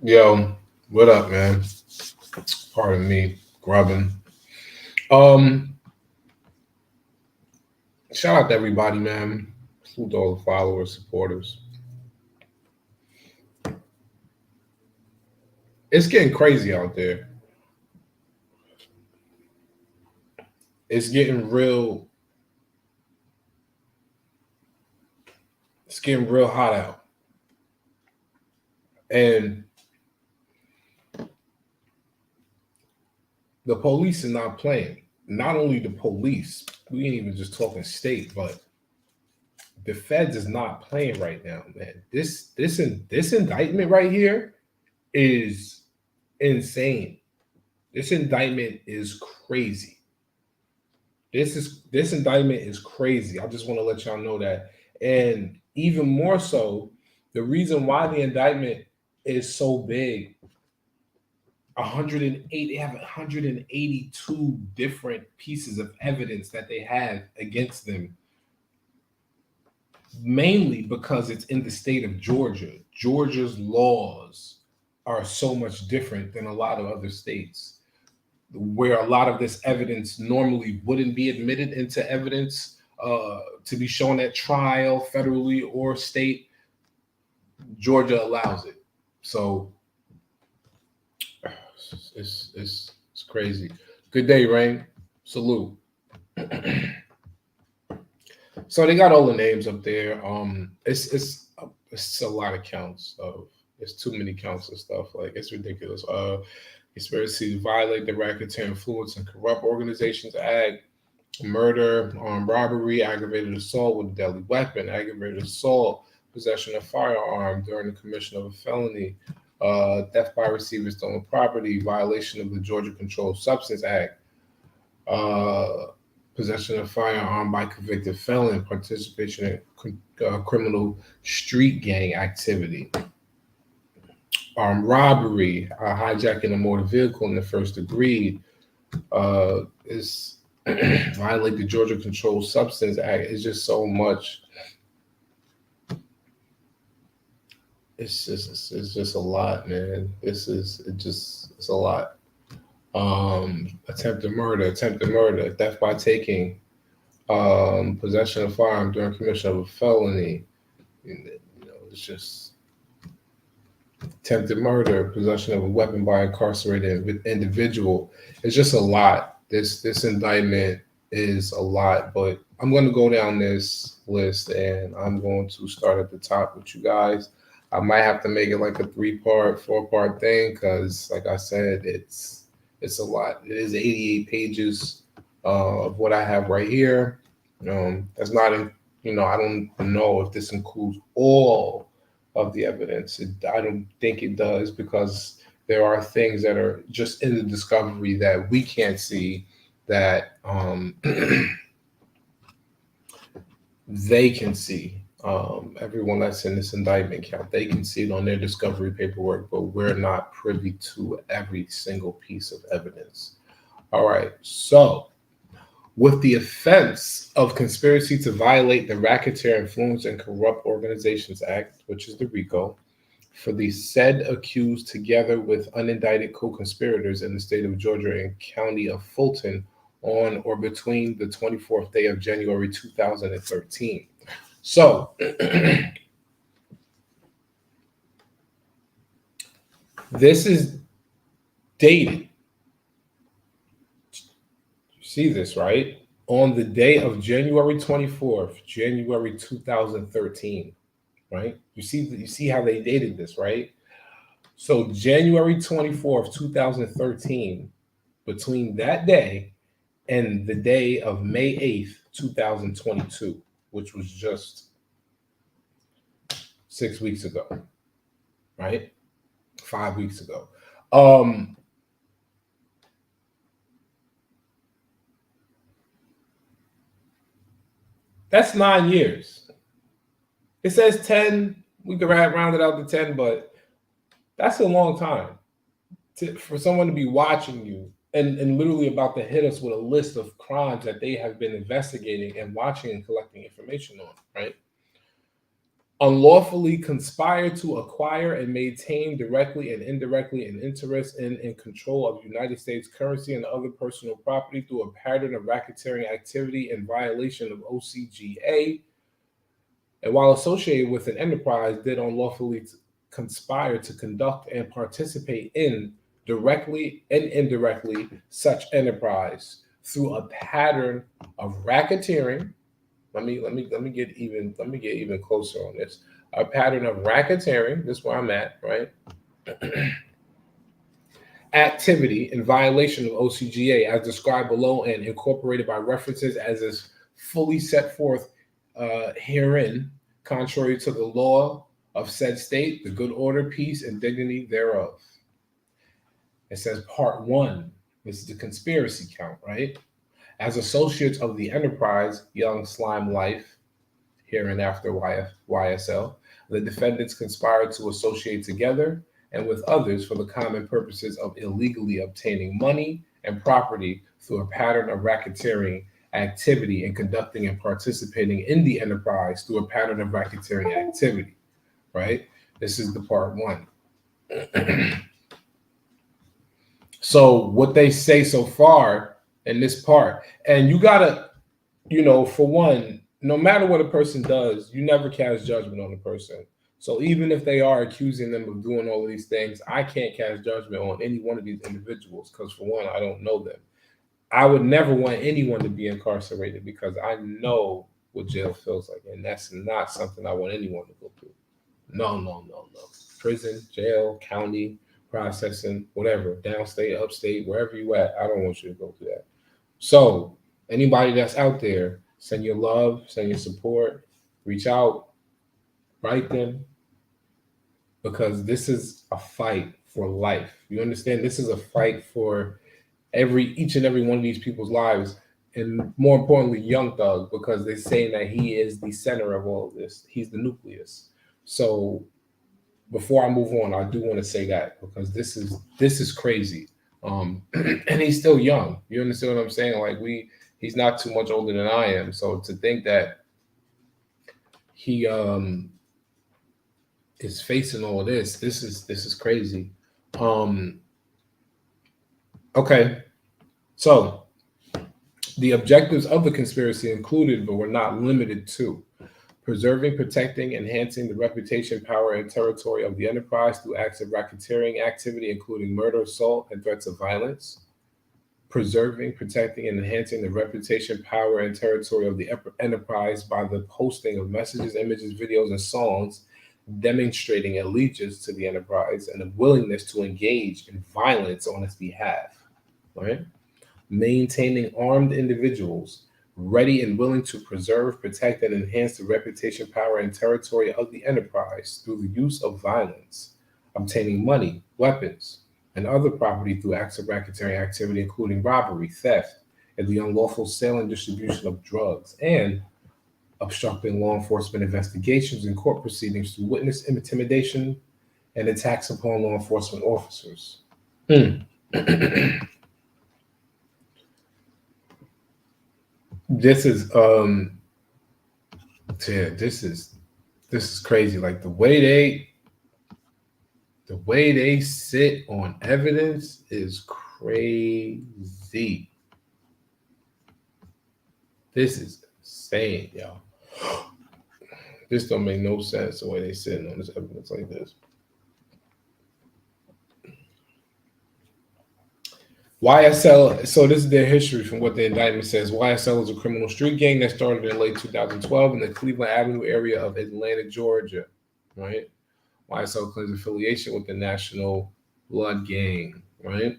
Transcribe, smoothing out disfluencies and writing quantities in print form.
Yo, what up, man? Pardon me, grubbing. Um, Shout out to everybody, man. Salute to all the followers, supporters. It's getting crazy out there. It's getting real. It's getting real hot out, and the police are not playing. Not only the police, we ain't even just talking state, but the feds is not playing right now, man. This indictment right here is insane. This indictment is crazy. This indictment is crazy. I just want to let y'all know that. And even more so, the reason why the indictment is so big, 108, they have 182 different pieces of evidence that they have against them, mainly because it's in the state of Georgia. Georgia's laws are so much different than a lot of other states, where a lot of this evidence normally wouldn't be admitted into evidence to be shown at trial, federally or state. Georgia allows it. So it's crazy. Good day, Rain. Salute. So they got all the names up there. It's a lot of counts of. It's too many counts of stuff. Like it's ridiculous. Conspiracy to violate the Racketeer Influence and Corrupt Organizations Act, murder, armed robbery, aggravated assault with a deadly weapon, aggravated assault, possession of firearm during the commission of a felony, theft by receiving stolen property, violation of the Georgia Controlled Substance Act, uh, possession of firearm by convicted felon, participation in criminal street gang activity, armed robbery, hijacking a motor vehicle in the first degree, is violate the Georgia Controlled Substance Act. It's just so much. It's just a lot, man. It's a lot. Attempted murder, theft by taking, possession of firearm during commission of a felony. It's just attempted murder, possession of a weapon by incarcerated individual. It's just a lot. This indictment is a lot, but I'm going to go down this list and I'm going to start at the top with you guys. I might have to make it like a 3-part, 4-part thing because, like I said, it's a lot. It is 88 pages of what I have right here. That's not in, I don't know if this includes all of the evidence. I don't think it does because there are things that are just in the discovery that we can't see that they can see. Everyone that's in this indictment count, they can see it on their discovery paperwork, but we're not privy to every single piece of evidence. All right, so with the offense of conspiracy to violate the Racketeer Influence and Corrupt Organizations Act, which is the RICO, for the said accused together with unindicted co-conspirators in the state of Georgia and county of Fulton on or between the 24th day of January 2013. So, this is dated. You see this, right? On the day of January 24th, January 2013, right? You see how they dated this, right? So January 24th, 2013, between that day and the day of May 8th, 2022, which was just 6 weeks ago, right? 5 weeks ago. That's 9 years. It says 10. We could round it out to 10, but that's a long time for someone to be watching you and literally about to hit us with a list of crimes that they have been investigating and watching and collecting information on, right? unlawfully conspire to acquire and maintain directly and indirectly an interest in and control of United States currency and other personal property through a pattern of racketeering activity in violation of OCGA, and while associated with an enterprise, did unlawfully conspire to conduct and participate in directly and indirectly such enterprise through a pattern of racketeering. Let me get even closer on this. A pattern of racketeering. This is where I'm at, right? Activity in violation of OCGA, as described below and incorporated by references as is fully set forth herein, contrary to the law of said state, the good order, peace, and dignity thereof. It says Part 1. This is the conspiracy count, right? As associates of the enterprise, Young Slime Life, hereinafter YSL, the defendants conspired to associate together and with others for the common purposes of illegally obtaining money and property through a pattern of racketeering activity and conducting and participating in the enterprise through a pattern of racketeering activity, right? This is the Part 1. So what they say so far in this part, and you gotta, for one, no matter what a person does, you never cast judgment on a person. So even if they are accusing them of doing all of these things, I can't cast judgment on any one of these individuals because, for one, I don't know them. I would never want anyone to be incarcerated because I know what jail feels like, and that's not something I want anyone to go through. No. Prison, jail, county, processing, whatever, downstate, upstate, wherever you at, I don't want you to go through that. So anybody that's out there, send your love, send your support, reach out, write them, because this is a fight for life. You understand? This is a fight for each and every one of these people's lives, and more importantly, Young Thug, because they're saying that he is the center of all of this. He's the nucleus. So before I move on, I do want to say that because this is crazy. And he's still young. You understand what I'm saying? Like he's not too much older than I am. So to think that he is facing all of this is crazy. Okay. So the objectives of the conspiracy included, but were not limited to: preserving, protecting, enhancing the reputation, power, and territory of the enterprise through acts of racketeering activity, including murder, assault, and threats of violence. Preserving, protecting, and enhancing the reputation, power, and territory of the enterprise by the posting of messages, images, videos, and songs demonstrating allegiance to the enterprise and a willingness to engage in violence on its behalf. Right? Maintaining armed individuals ready and willing to preserve, protect, and enhance the reputation, power, and territory of the enterprise through the use of violence, obtaining money, weapons, and other property through acts of racketeering activity, including robbery, theft, and the unlawful sale and distribution of drugs, and obstructing law enforcement investigations and court proceedings through witness intimidation and attacks upon law enforcement officers. This is this is crazy. Like the way they sit on evidence is crazy. This is insane, y'all. This don't make no sense the way they sitting on this evidence like this. YSL, so this is their history from what the indictment says. YSL is a criminal street gang that started in late 2012 in the Cleveland Avenue area of Atlanta, Georgia, right? YSL claims affiliation with the National Blood Gang, right?